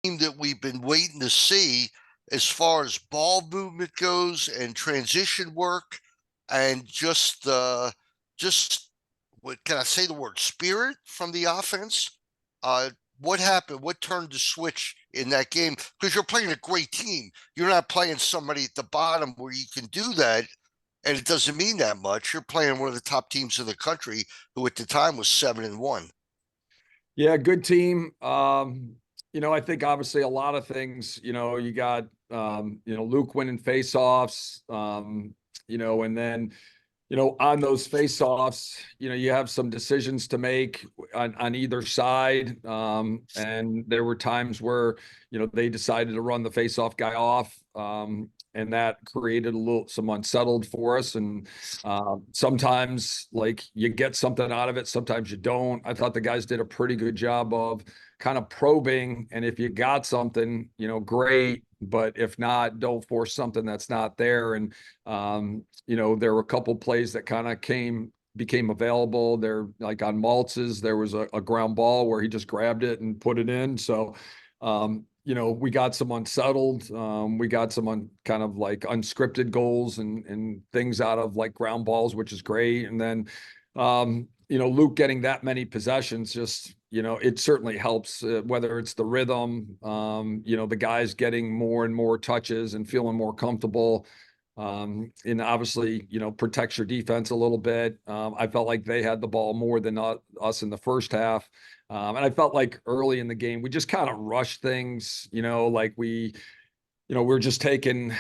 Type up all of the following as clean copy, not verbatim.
team that we've been waiting to see as far as ball movement goes and transition work and just what can I say the word spirit from the offense. Uh, what happened? What turned the switch in that game? Because you're playing a great team. You're not playing somebody at the bottom where you can do that, and it doesn't mean that much. You're playing one of the top teams in the country, who at the time was 7-1. Yeah, good team. I think obviously a lot of things, you got Luke winning faceoffs, and then, on those faceoffs, you have some decisions to make on either side. And there were times where, they decided to run the faceoff guy off. And that created some unsettled for us. And sometimes like you get something out of it, sometimes you don't. I thought the guys did a pretty good job of kind of probing. And if you got something, great. But if not, don't force something that's not there. And there were a couple plays that kind of became available. There, like on Maltz's, there was a ground ball where he just grabbed it and put it in. So, we got some unsettled. We got some kind of like unscripted goals and things out of like ground balls, which is great. And then, Luke getting that many possessions, just, it certainly helps, whether it's the rhythm, the guys getting more and more touches and feeling more comfortable. And obviously, protects your defense a little bit. I felt like they had the ball more than us in the first half. And I felt like early in the game, we just kind of rushed things, like we're just taking,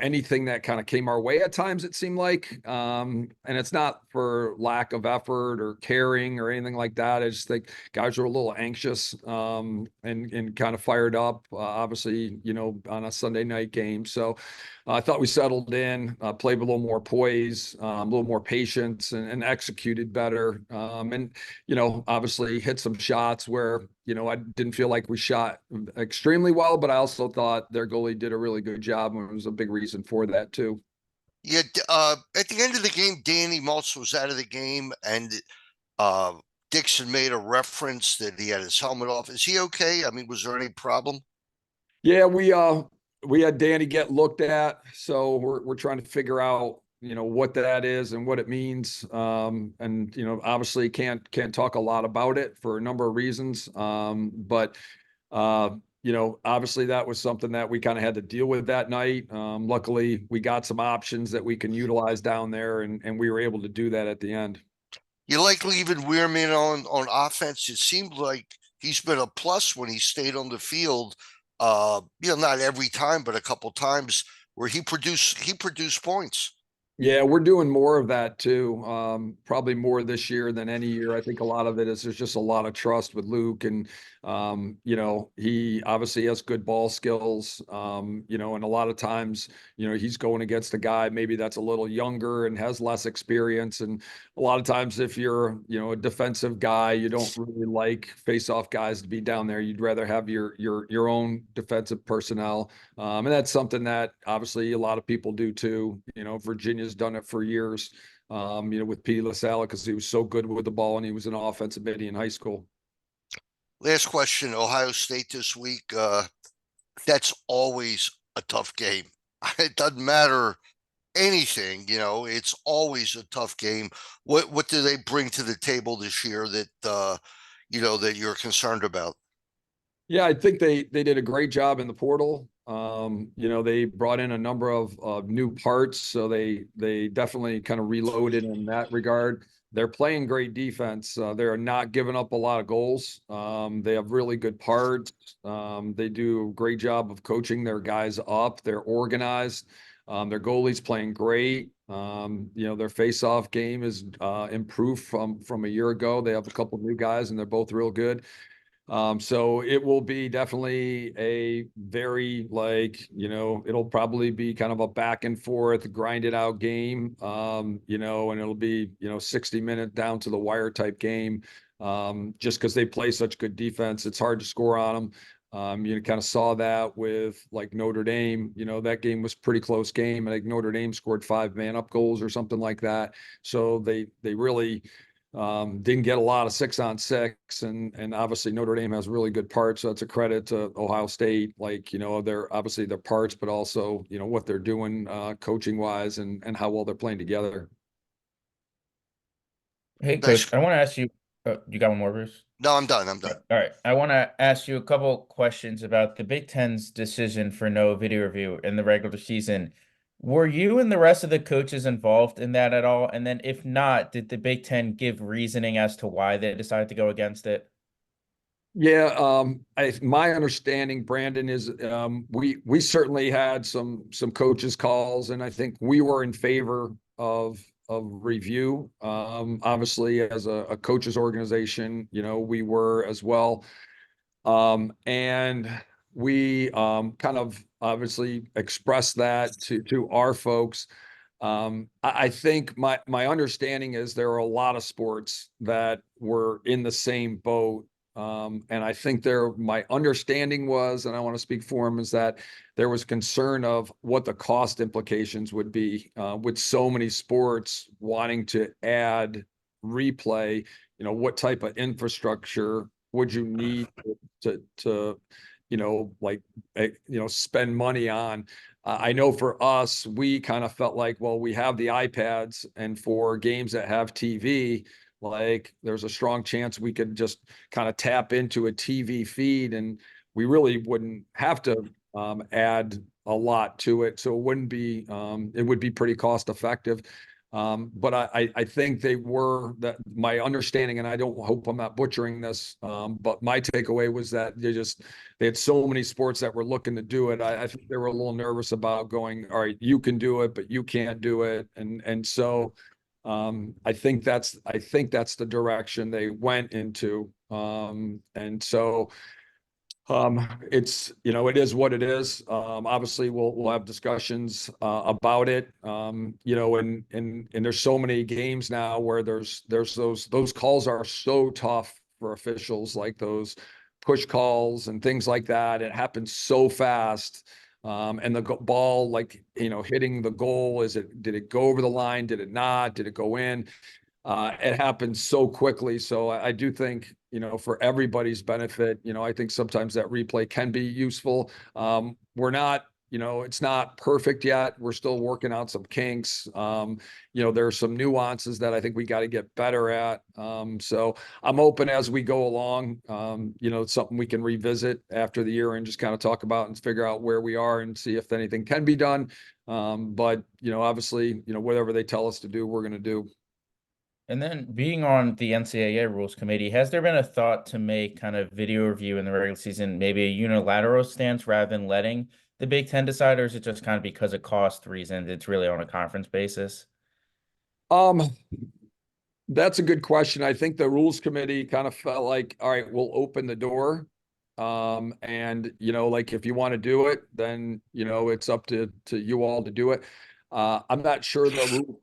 anything that kind of came our way at times, it seemed like. And it's not for lack of effort or caring or anything like that. I just think guys are a little anxious and kind of fired up, obviously, on a Sunday night game. So I thought we settled in, played with a little more poise, a little more patience, and executed better. And, obviously hit some shots where, I didn't feel like we shot extremely well, but I also thought their goalie did a really good job, and it was a big reason for that too. Yeah, at the end of the game, Danny Maltz was out of the game, and uh, Dixon made a reference that he had his helmet off. Is he okay? I mean, was there any problem? Yeah, we had Danny get looked at, so we're trying to figure out what that is and what it means. And obviously can't talk a lot about it for a number of reasons. But obviously that was something that we kind of had to deal with that night. Luckily, we got some options that we can utilize down there, and we were able to do that at the end. You like leaving Weirman on offense? It seemed like he's been a plus when he stayed on the field. Not every time, but a couple times where he produced points. Yeah, we're doing more of that too. Probably more this year than any year. I think a lot of it is there's just a lot of trust with Luke, and he obviously has good ball skills. And a lot of times, he's going against a guy maybe that's a little younger and has less experience. And a lot of times, if you're a defensive guy, you don't really like face-off guys to be down there. You'd rather have your own defensive personnel. And that's something that obviously a lot of people do too. Virginia's done it for years, with P. LaSalle because he was so good with the ball and he was an offensive mid in high school. Last question: Ohio State this week. That's always a tough game. It doesn't matter anything, it's always a tough game. What do they bring to the table this year that you're concerned about? Yeah, I think they did a great job in the portal. They brought in a number of new parts, so they definitely kind of reloaded in that regard. They're playing great defense. They're not giving up a lot of goals. They have really good parts. They do a great job of coaching their guys up. They're organized. Their goalie's playing great. Their face-off game is improved from a year ago. They have a couple new guys, and they're both real good. So it will be definitely a very it'll probably be kind of a back and forth, grinded out game. And it'll be, 60-minute down to the wire type game. Just because they play such good defense, it's hard to score on them. You kind of saw that with like Notre Dame, that game was pretty close game. I think Notre Dame scored 5 man up goals or something like that. So they really Didn't get a lot of 6-on-6, and obviously Notre Dame has really good parts. So that's a credit to Ohio State. Like, they're obviously their parts, but also, what they're doing coaching wise and how well they're playing together. Hey, Thanks. Coach, I want to ask you, you got one more, Bruce? No, I'm done. I'm All done. right. I want to ask you a couple questions about the Big Ten's decision for no video review in the regular season. Were you and the rest of the coaches involved in that at all? And then if not, did the Big Ten give reasoning as to why they decided to go against it? Yeah, my understanding, Brandon, is we certainly had some coaches calls, and I think we were in favor of review. Obviously, as a coaches organization, we were as well. And we kind of obviously expressed that to our folks. I think my understanding is there are a lot of sports that were in the same boat. And I think my understanding was, and I want to speak for him, is that there was concern of what the cost implications would be with so many sports wanting to add replay. What type of infrastructure would you need to spend money on? I know for us, we kind of felt like, well, we have the iPads, and for games that have TV, like there's a strong chance we could just kind of tap into a TV feed, and we really wouldn't have to add a lot to it. So it would be pretty cost effective. But I think that my understanding, and I don't hope I'm not butchering this, but my takeaway was that they had so many sports that were looking to do it. I think they were a little nervous about going, all right, you can do it, but you can't do it. And so I think that's the direction they went into. And so it is what it is. Obviously we'll have discussions about it. And there's so many games now where there's those calls are so tough for officials, like those push calls and things like that. It happens so fast. And the ball, like, hitting the goal, did it go over the line? Did it not? Did it go in? It happens so quickly. So I do think, for everybody's benefit, I think sometimes that replay can be useful. We're not, it's not perfect yet. We're still working out some kinks. There are some nuances that I think we got to get better at. So I'm open as we go along. It's something we can revisit after the year and just kind of talk about and figure out where we are and see if anything can be done. But obviously, whatever they tell us to do, we're going to do. And then being on the NCAA rules committee, has there been a thought to make kind of video review in the regular season, maybe a unilateral stance rather than letting the Big Ten decide, or is it just kind of because of cost reasons, it's really on a conference basis? Um, that's a good question. I think the rules committee kind of felt like, all right, we'll open the door. And like if you want to do it, then it's up to you all to do it. I'm not sure the rule,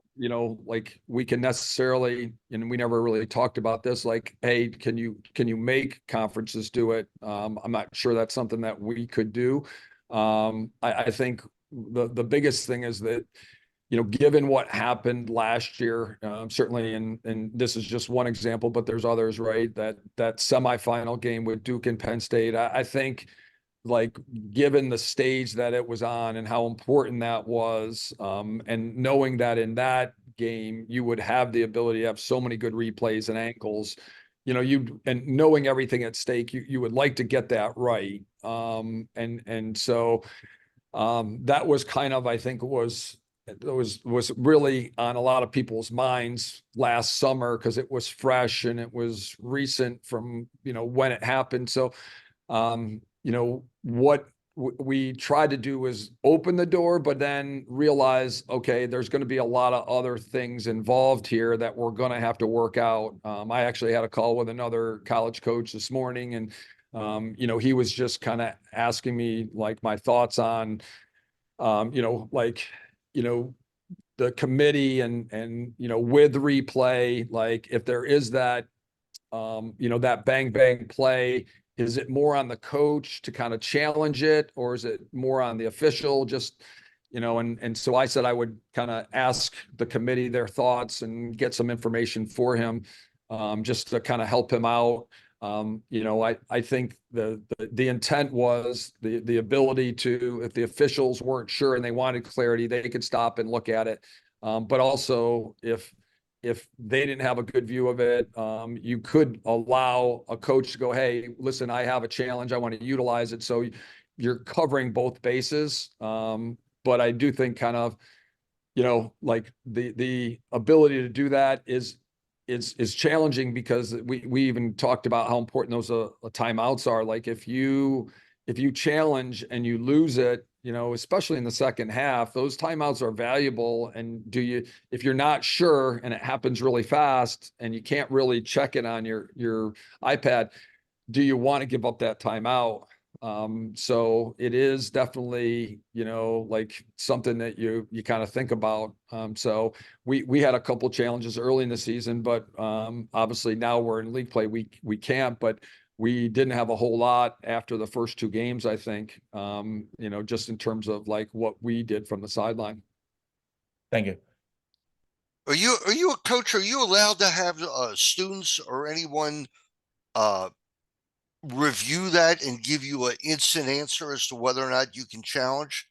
like we can necessarily, and we never really talked about this, like, hey, can you make conferences do it? I'm not sure that's something that we could do. I think the biggest thing is that, given what happened last year, certainly, and this is just one example, but there's others, right? That semifinal game with Duke and Penn State, I think, like, given the stage that it was on and how important that was, and knowing that in that game you would have the ability to have so many good replays and angles, and knowing everything at stake, you would like to get that right. And so that was kind of, I think, was really on a lot of people's minds last summer, because it was fresh and it was recent from when it happened. So what we tried to do was open the door, but then realize, okay, there's going to be a lot of other things involved here that we're going to have to work out. I actually had a call with another college coach this morning, and he was just kind of asking me, like, my thoughts on like, the committee and with replay, like if there is that that bang bang play, is it more on the coach to kind of challenge it, or is it more on the official? Just and so I said I would kind of ask the committee their thoughts and get some information for him. just to kind of help him out. I think the intent was the ability to, if the officials weren't sure and they wanted clarity, they could stop and look at it. But also if they didn't have a good view of it, you could allow a coach to go, hey, listen, I have a challenge. I want to utilize it. So you're covering both bases. But I do think kind of, like the ability to do that is challenging, because we even talked about how important those timeouts are. Like if you challenge and you lose it, especially in the second half, those timeouts are valuable. And if you're not sure and it happens really fast and you can't really check it on your iPad, do you want to give up that timeout? So it is definitely, like something that you kind of think about. So we had a couple challenges early in the season, but obviously now we're in league play. We can't, but we didn't have a whole lot after the first two games, I think, just in terms of like what we did from the sideline. Thank you. Are you a coach? Are you allowed to have students or anyone review that and give you an instant answer as to whether or not you can challenge?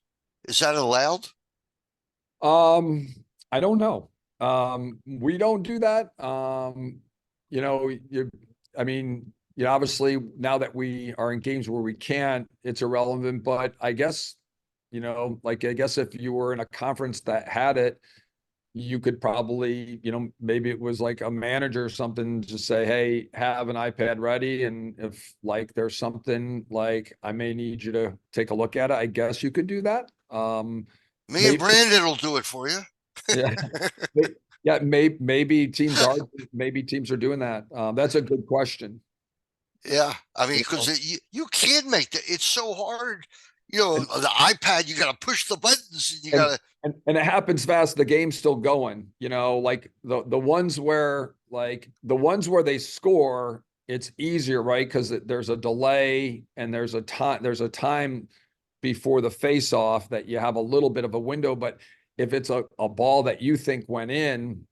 Is that allowed? I don't know. We don't do that. Obviously now that we are in games where we can't, it's irrelevant, but I guess, I guess if you were in a conference that had it, you could probably, maybe it was like a manager or something, just say, hey, have an iPad ready. And if like there's something like I may need you to take a look at it, I guess you could do that. Me and Brandon will do it for you. Yeah. Yeah, maybe teams are doing that. That's a good question. Yeah, I mean, because you can't make that. It's so hard. The iPad, you got to push the buttons. And you got to. And it happens fast. The game's still going. Like the ones where they score, it's easier, right? Because there's a delay and there's a time before the face-off that you have a little bit of a window. But if it's a ball that you think went in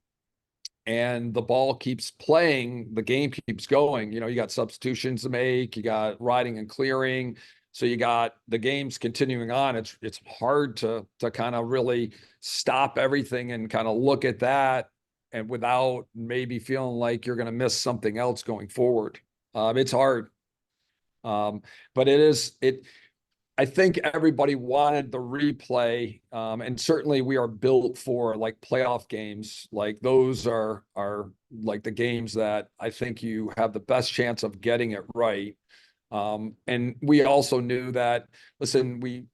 and the ball keeps playing, the game keeps going. You got substitutions to make, you got riding and clearing. So you got the games continuing on. It's hard to kind of really stop everything and kind of look at that, and without maybe feeling like you're going to miss something else going forward. It's hard. But I think everybody wanted the replay, and certainly we are built for like playoff games. Like those are like the games that I think you have the best chance of getting it right. And we also knew that, listen, we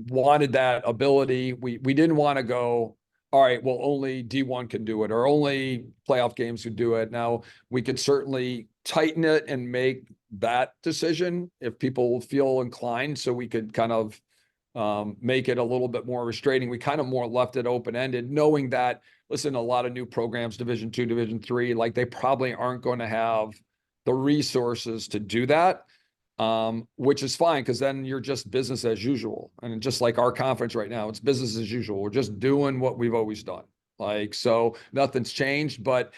wanted that ability. We didn't want to go, all right, well, only D1 can do it, or only playoff games could do it. Now we could certainly tighten it and make that decision if people feel inclined, so we could kind of make it a little bit more restraining. We kind of more left it open-ended, knowing that, listen, a lot of new programs, Division II, Division III, like they probably aren't going to have the resources to do that, which is fine, because then you're just business as usual. And just like our conference right now, it's business as usual. We're just doing what we've always done. Like, so nothing's changed. But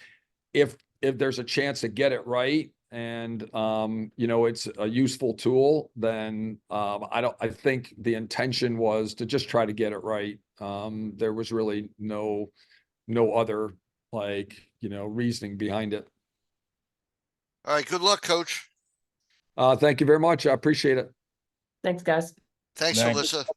if there's a chance to get it right, and it's a useful tool, then I think the intention was to just try to get it right. There was really no other reasoning behind it. All right. Good luck, Coach. Thank you very much. I appreciate it. Thanks, guys. Thanks, Thanks. Alyssa.